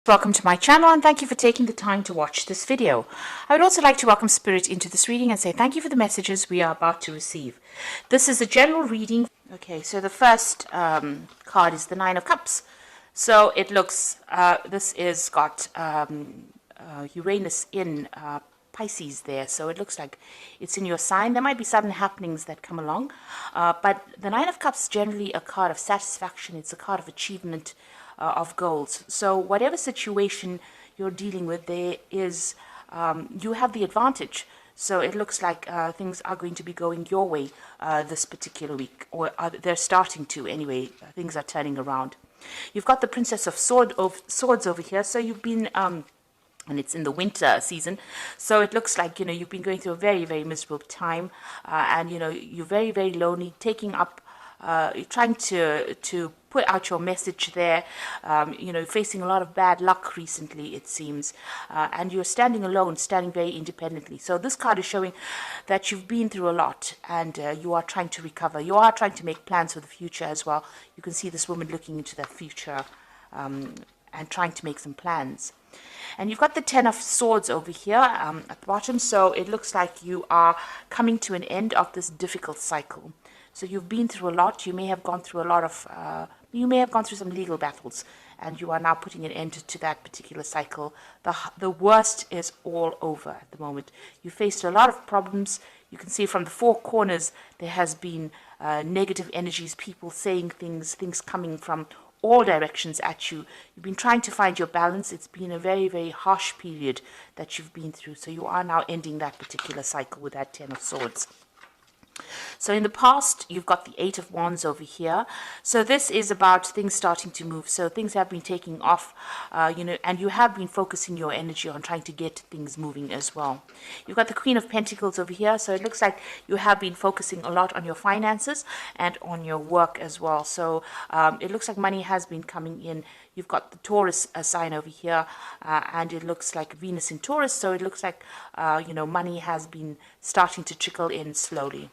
Welcome to my channel and thank you for taking the time to watch this video. I would also like to welcome Spirit into this reading and say thank you for the messages we are about to receive. This is a general reading. Okay, so the first card is the Nine of Cups. So it looks, this is got Uranus in Pisces there, so it looks like it's in your sign. There might be sudden happenings that come along, but the Nine of Cups is generally a card of satisfaction. It's a card of achievement, of goals. So whatever situation you're dealing with, there is you have the advantage. So it looks like things are going to be going your way this particular week, or they're starting to anyway. Things are turning around. You've got the Princess of Swords over here. So you've been and it's in the winter season, so it looks like you've been going through a very, very miserable time, and you're very, very lonely, taking up you're trying to put out your message there, facing a lot of bad luck recently, it seems, and you're standing alone, standing very independently. So this card is showing that you've been through a lot, and you are trying to recover. You are trying to make plans for the future as well. You can see this woman looking into that future and trying to make some plans. And you've got the Ten of Swords over here at the bottom, so it looks like you are coming to an end of this difficult cycle. So you've been through a lot. You may have gone through a lot of, you may have gone through some legal battles, and you are now putting an end to that particular cycle. The worst is all over at the moment. You faced a lot of problems. You can see from the four corners there has been negative energies, people saying things coming from all directions at you. You've been trying to find your balance. It's been a very, very harsh period that you've been through. So you are now ending that particular cycle with that Ten of Swords. So in the past, you've got the Eight of Wands over here. So this is about things starting to move. So things have been taking off, and you have been focusing your energy on trying to get things moving as well. You've got the Queen of Pentacles over here. So it looks like you have been focusing a lot on your finances and on your work as well. So it looks like money has been coming in. You've got the Taurus sign over here, and it looks like Venus in Taurus. So it looks like, money has been starting to trickle in slowly.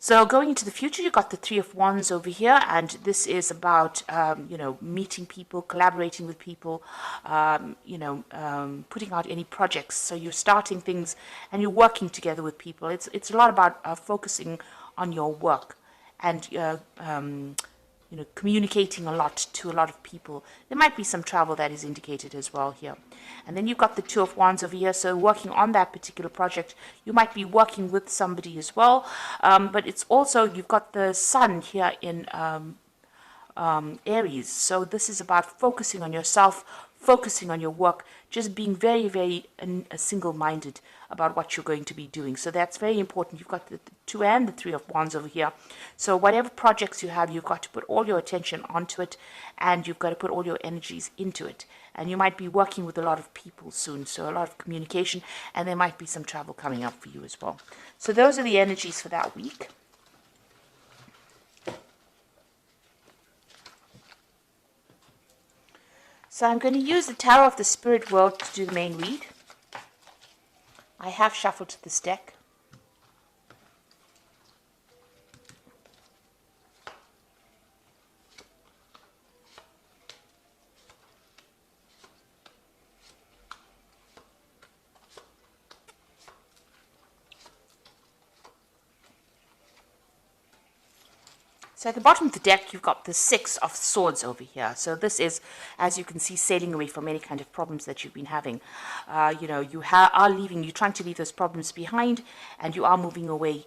So going into the future, you've got the Three of Wands over here, and this is about, meeting people, collaborating with people, putting out any projects. So you're starting things and you're working together with people. It's a lot about focusing on your work and communicating a lot to a lot of people. There might be some travel that is indicated as well here. And then you've got the Two of Wands over here. So working on that particular project, you might be working with somebody as well. But it's also, you've got the Sun here in Aries. So this is about focusing on yourself, focusing on your work, just being very, very single-minded about what you're going to be doing. So that's very important. You've got the Two and the Three of Wands over here. So whatever projects you have, you've got to put all your attention onto it, and you've got to put all your energies into it. And you might be working with a lot of people soon, so a lot of communication, and there might be some travel coming up for you as well. So those are the energies for that week. So I'm going to use the Tarot of the Spirit World to do the main read. I have shuffled this deck. So at the bottom of the deck, you've got the Six of Swords over here. So this is, as you can see, sailing away from any kind of problems that you've been having. You are leaving, you're trying to leave those problems behind, and you are moving away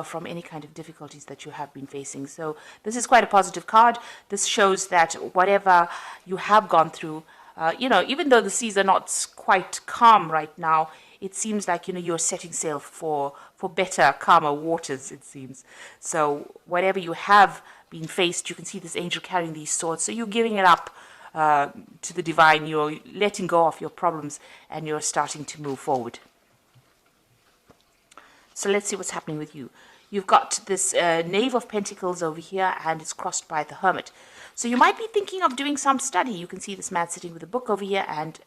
from any kind of difficulties that you have been facing. So this is quite a positive card. This shows that whatever you have gone through, even though the seas are not quite calm right now, it seems like, you're setting sail for better, calmer waters, it seems. So whatever you have been faced, you can see this angel carrying these swords. So you're giving it up to the divine. You're letting go of your problems, and you're starting to move forward. So let's see what's happening with you. You've got this Knave of Pentacles over here, and it's crossed by the Hermit. So you might be thinking of doing some study. You can see this man sitting with a book over here, and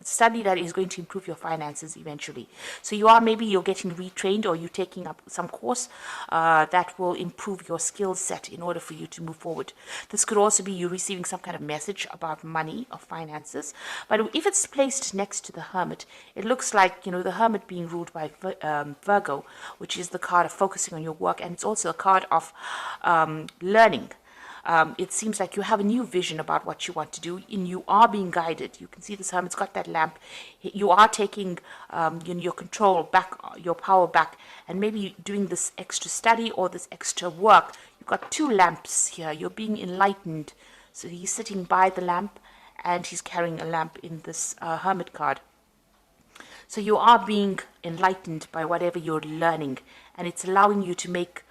study that is going to improve your finances eventually. So you're getting retrained, or you're taking up some course that will improve your skill set in order for you to move forward. This could also be you receiving some kind of message about money or finances. But if it's placed next to the Hermit, it looks like the Hermit being ruled by Virgo, which is the card of focusing on your work, and it's also a card of learning. It seems like you have a new vision about what you want to do, and you are being guided. You can see this Hermit's got that lamp. You are taking your control back, your power back, and maybe doing this extra study or this extra work. You've got two lamps here. You're being enlightened. So he's sitting by the lamp, and he's carrying a lamp in this Hermit card. So you are being enlightened by whatever you're learning, and it's allowing you to make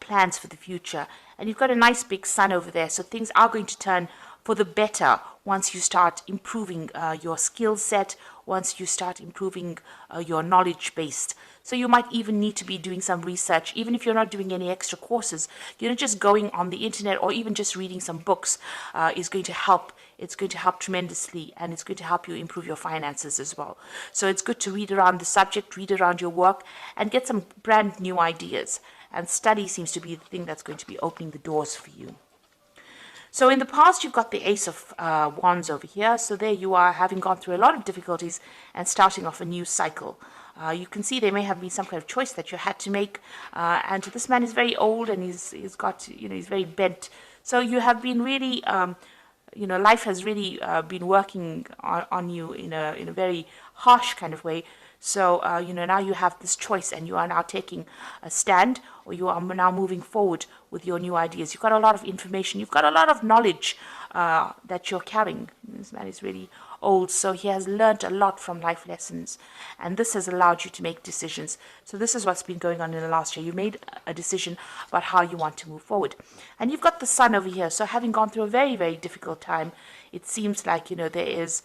plans for the future. And you've got a nice big sun over there, so things are going to turn for the better once you start improving your skill set, once you start improving your knowledge base. So you might even need to be doing some research, even if you're not doing any extra courses. Just going on the internet or even just reading some books is going to help. It's going to help tremendously, and it's going to help you improve your finances as well. So it's good to read around the subject, read around your work, and get some brand new ideas. And study seems to be the thing that's going to be opening the doors for you. So in the past, you've got the Ace of Wands over here. So there you are, having gone through a lot of difficulties and starting off a new cycle. You can see there may have been some kind of choice that you had to make. And this man is very old, and he's very bent. So you have been really, life has really been working on you in a very harsh kind of way. So, now you have this choice, and you are now taking a stand, or you are now moving forward with your new ideas. You've got a lot of information. You've got a lot of knowledge that you're carrying. This man is really old, so he has learned a lot from life lessons, and this has allowed you to make decisions. So this is what's been going on in the last year. You made a decision about how you want to move forward. And you've got the sun over here. So having gone through a very, very difficult time, it seems like, there is...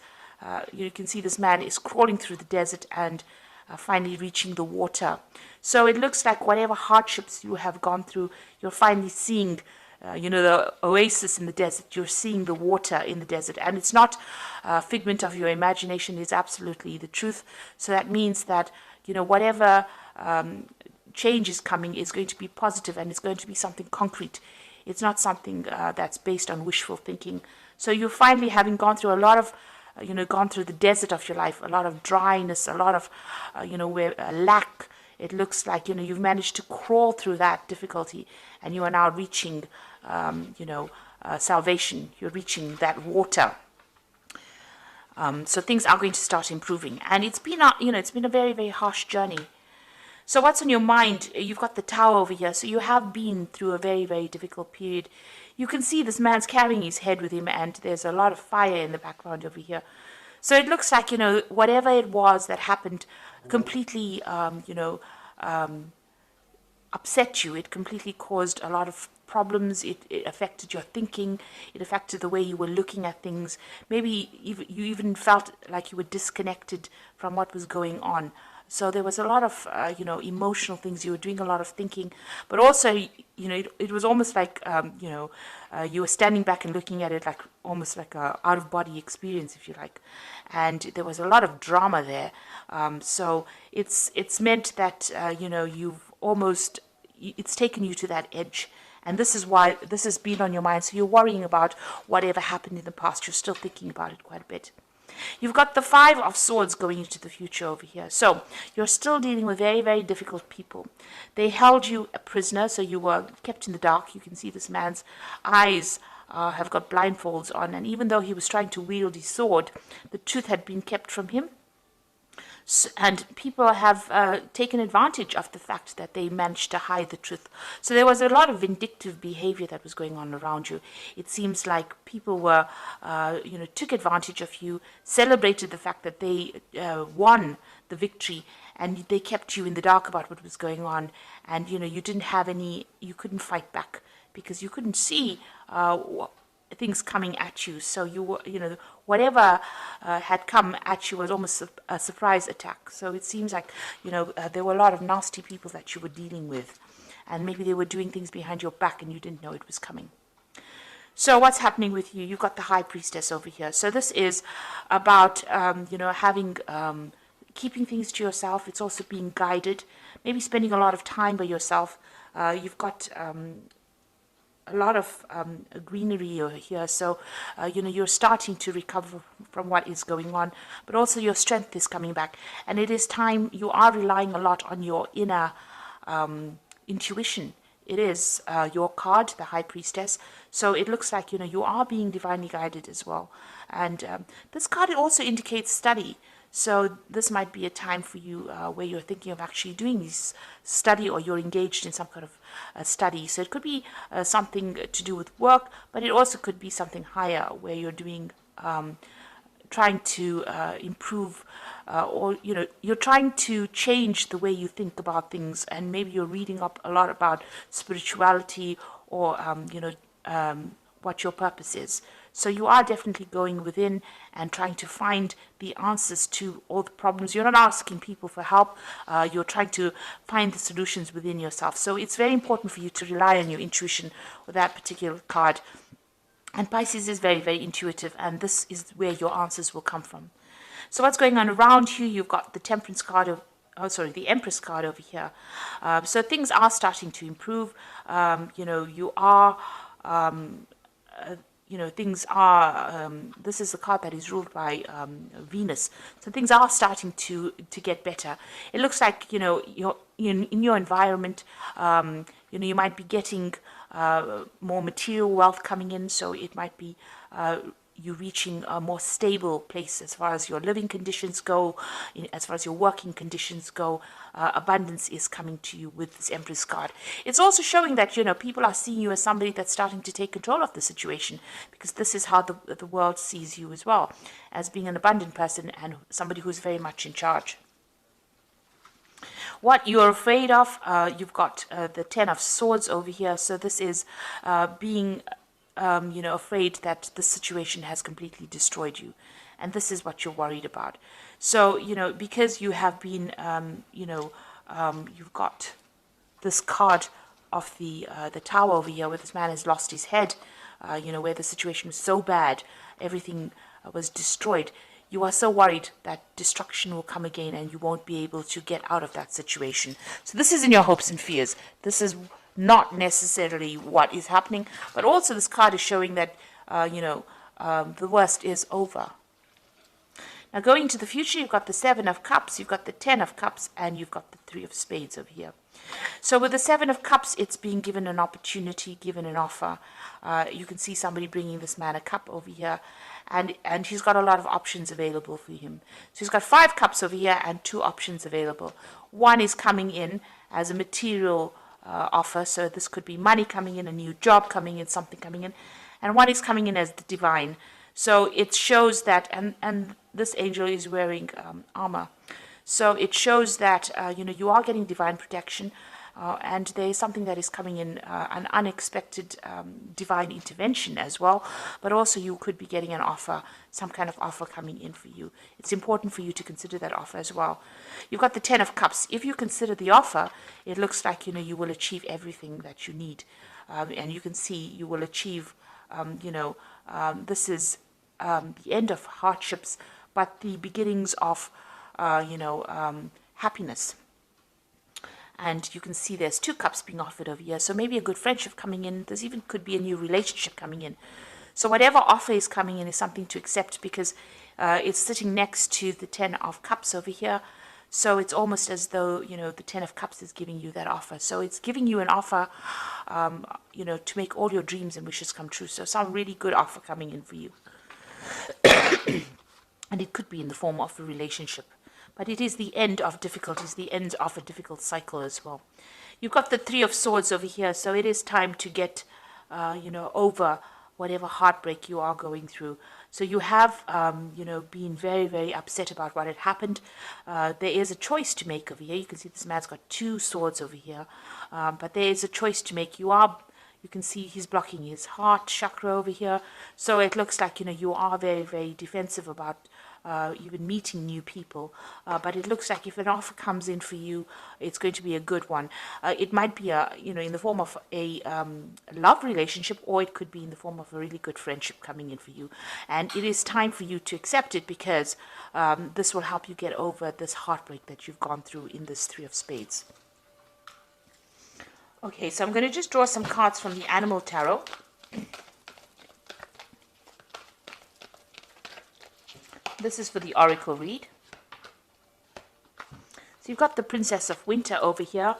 you can see this man is crawling through the desert and finally reaching the water. So it looks like whatever hardships you have gone through, you're finally seeing, the oasis in the desert. You're seeing the water in the desert. And it's not a figment of your imagination. It's absolutely the truth. So that means that, whatever change is coming is going to be positive, and it's going to be something concrete. It's not something that's based on wishful thinking. So you're finally, having gone through a lot of gone through the desert of your life, a lot of dryness, a lot of, where lack. It looks like, you've managed to crawl through that difficulty, and you are now reaching, salvation. You're reaching that water. So things are going to start improving, and it's been, it's been a very, very harsh journey. So what's on your mind? You've got the Tower over here. So you have been through a very, very difficult period. You can see this man's carrying his head with him, and there's a lot of fire in the background over here. So it looks like, whatever it was that happened completely, upset you. It completely caused a lot of problems. It affected your thinking. It affected the way you were looking at things. Maybe you even felt like you were disconnected from what was going on. So there was a lot of, emotional things. You were doing a lot of thinking, but also, it was almost like, you were standing back and looking at it like almost like a out-of-body experience, if you like. And there was a lot of drama there. So it's meant that, it's taken you to that edge. And this is why this has been on your mind. So you're worrying about whatever happened in the past. You're still thinking about it quite a bit. You've got the Five of Swords going into the future over here. So you're still dealing with very, very difficult people. They held you a prisoner, so you were kept in the dark. You can see this man's eyes have got blindfolds on. And even though he was trying to wield his sword, the truth had been kept from him. And people have taken advantage of the fact that they managed to hide the truth. So there was a lot of vindictive behavior that was going on around you. It seems like people were, took advantage of you, celebrated the fact that they won the victory, and they kept you in the dark about what was going on. And, you didn't have you couldn't fight back because you couldn't see things coming at you. So you were, whatever had come at you was almost a surprise attack. So it seems like, there were a lot of nasty people that you were dealing with, and maybe they were doing things behind your back and you didn't know it was coming. So what's happening with you? You've got the High Priestess over here. So this is about, having, keeping things to yourself. It's also being guided, maybe spending a lot of time by yourself. You've got a lot of greenery over here, so you're starting to recover from what is going on, but also your strength is coming back, and it is time. You are relying a lot on your inner intuition. It is your card, the High Priestess, so it looks like you are being divinely guided as well. And this card, it also indicates study. So this might be a time for you where you're thinking of actually doing this study, or you're engaged in some kind of study. So it could be something to do with work, but it also could be something higher where you're doing, trying to improve, or you're trying to change the way you think about things, and maybe you're reading up a lot about spirituality, or what your purpose is. So you are definitely going within and trying to find the answers to all the problems. You're not asking people for help. You're trying to find the solutions within yourself. So it's very important for you to rely on your intuition with that particular card. And Pisces is very, very intuitive, and this is where your answers will come from. So what's going on around you? You've got the Temperance card the Empress card over here. So things are starting to improve. You are... things are, this is the card that is ruled by Venus. So things are starting to get better. It looks like, you're in your environment, you might be getting more material wealth coming in. So it might be you reaching a more stable place as far as your living conditions go, as far as your working conditions go. Abundance is coming to you with this Empress card. It's also showing that, people are seeing you as somebody that's starting to take control of the situation, because this is how the world sees you as well, as being an abundant person and somebody who's very much in charge. What you're afraid of, you've got the Ten of Swords over here. So this is being afraid that the situation has completely destroyed you, and this is what you're worried about. So because you have been you've got this card of the Tower over here, where this man has lost his head, where the situation was so bad, everything was destroyed. You are so worried that destruction will come again and you won't be able to get out of that situation. So this is in your hopes and fears. This is not necessarily what is happening, but also this card is showing that the worst is over. Now going to the future, you've got the Seven of Cups, you've got the Ten of Cups, and you've got the Three of Spades over here. So with the Seven of Cups, it's being given an opportunity, given an offer. You can see somebody bringing this man a cup over here, and he's got a lot of options available for him. So he's got 5 cups over here and 2 options available. One is coming in as a material offer, so this could be money coming in, a new job coming in, something coming in, and one is coming in as the divine. So it shows that, and this angel is wearing armor, so it shows that you are getting divine protection, and there is something that is coming in, an unexpected divine intervention as well, but also you could be getting an offer, some kind of offer coming in for you. It's important for you to consider that offer as well. You've got the Ten of Cups. If you consider the offer, it looks like you will achieve everything that you need, and you can see you will achieve this is the end of hardships, but the beginnings of happiness. And you can see there's 2 cups being offered over here. So maybe a good friendship coming in. There's even could be a new relationship coming in. So whatever offer is coming in is something to accept, because it's sitting next to the Ten of Cups over here. So it's almost as though, the Ten of Cups is giving you that offer. So it's giving you an offer, to make all your dreams and wishes come true. So some really good offer coming in for you. And it could be in the form of a relationship. But it is the end of difficulties, the end of a difficult cycle as well. You've got the Three of Swords over here. So it is time to get, over whatever heartbreak you are going through. So you have, been very, very upset about what had happened. There is a choice to make over here. You can see this man's got 2 swords over here. But there is a choice to make. You are, You can see he's blocking his heart chakra over here. So it looks like, you are very, very defensive about even meeting new people. But it looks like if an offer comes in for you, it's going to be a good one. It might be in the form of a love relationship, or it could be in the form of a really good friendship coming in for you. And it is time for you to accept it, because this will help you get over this heartbreak that you've gone through in this Three of Spades. Okay, so I'm going to just draw some cards from the Animal Tarot. This is for the Oracle read. So you've got the Princess of Winter over here,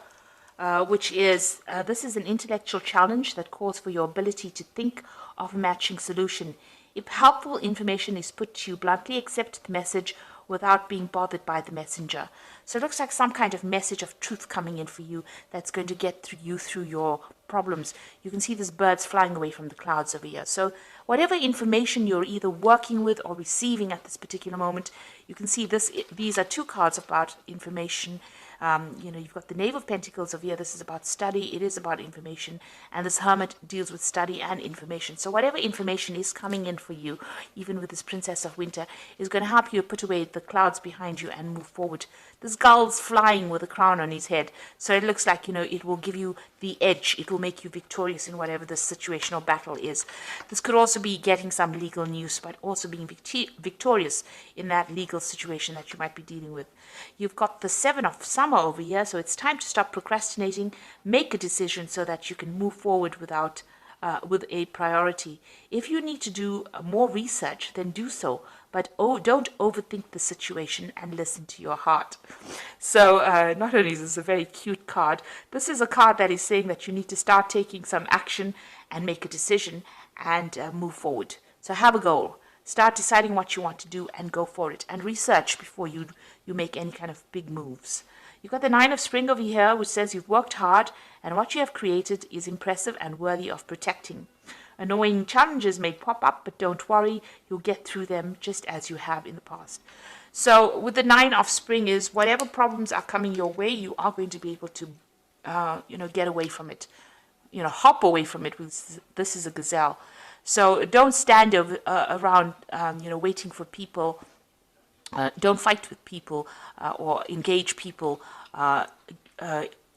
which is, this is an intellectual challenge that calls for your ability to think of a matching solution. If helpful information is put to you bluntly, accept the message without being bothered by the messenger. So it looks like some kind of message of truth coming in for you that's going to get through your problems. You can see these birds flying away from the clouds over here. So whatever information you're either working with or receiving at this particular moment, you can see these are two cards about information. You've got the Knave of Pentacles over here. This is about study. It is about information. And this Hermit deals with study and information. So whatever information is coming in for you, even with this Princess of Winter, is going to help you put away the clouds behind you and move forward. This gull's flying with a crown on his head. So it looks like, it will give you the edge. It will make you victorious in whatever the situation or battle is. This could also be getting some legal news, but also being victorious in that legal situation that you might be dealing with. You've got the Seven of Summer over here, so it's time to stop procrastinating, make a decision so that you can move forward with a priority. If you need to do more research, then do so, but don't overthink the situation and listen to your heart. So not only is this a very cute card, this is a card that is saying that you need to start taking some action and make a decision and move forward. So have a goal. Start deciding what you want to do and go for it, and research before you make any kind of big moves. You've got the Nine of Spring over here, which says you've worked hard and what you have created is impressive and worthy of protecting. Annoying challenges may pop up, but don't worry, you'll get through them just as you have in the past. So with the Nine of Spring is whatever problems are coming your way, you are going to be able to get away from it, hop away from it. This is a gazelle. So don't stand around, waiting for people. Don't fight with people or engage people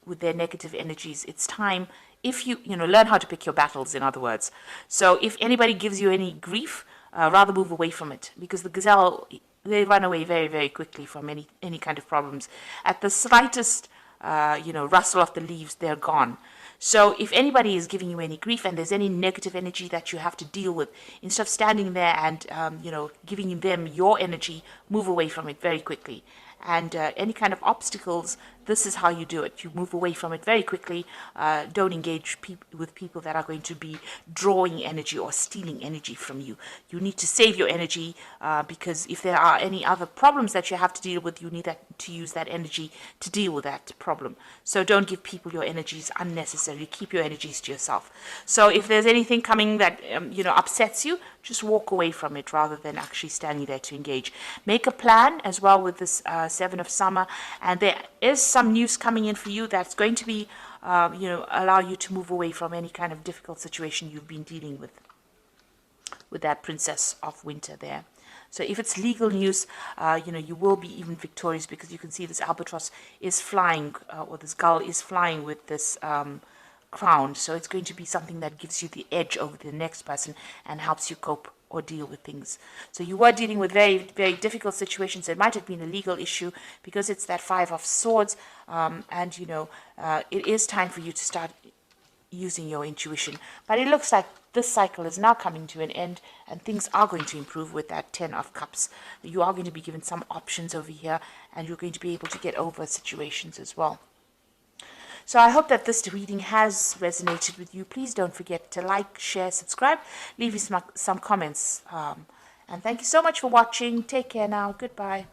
with their negative energies. It's time, if you learn how to pick your battles, in other words. So if anybody gives you any grief, rather move away from it, because the gazelle, they run away very, very quickly from any kind of problems. At the slightest, rustle of the leaves, they're gone. So if anybody is giving you any grief and there's any negative energy that you have to deal with, instead of standing there and, giving them your energy, move away from it very quickly. And any kind of obstacles, this is how you do it. You move away from it very quickly. Don't engage with people that are going to be drawing energy or stealing energy from you. You need to save your energy because if there are any other problems that you have to deal with, you need to use that energy to deal with that problem. So don't give people your energies unnecessarily. Keep your energies to yourself. So if there's anything coming that upsets you, just walk away from it rather than actually standing there to engage. Make a plan as well with this Seven of Summer, and there is some news coming in for you that's going to be, allow you to move away from any kind of difficult situation you've been dealing with that Princess of Winter there. So if it's legal news, you will be even victorious, because you can see this albatross is flying, or this gull is flying with this crown. So it's going to be something that gives you the edge over the next person and helps you cope or deal with things. So you were dealing with very, very difficult situations. It might have been a legal issue because it's that Five of Swords, and it is time for you to start using your intuition. But it looks like this cycle is now coming to an end and things are going to improve with that Ten of Cups. You are going to be given some options over here, and you're going to be able to get over situations as well. So I hope that this reading has resonated with you. Please don't forget to like, share, subscribe, leave me some comments. And thank you so much for watching. Take care now. Goodbye.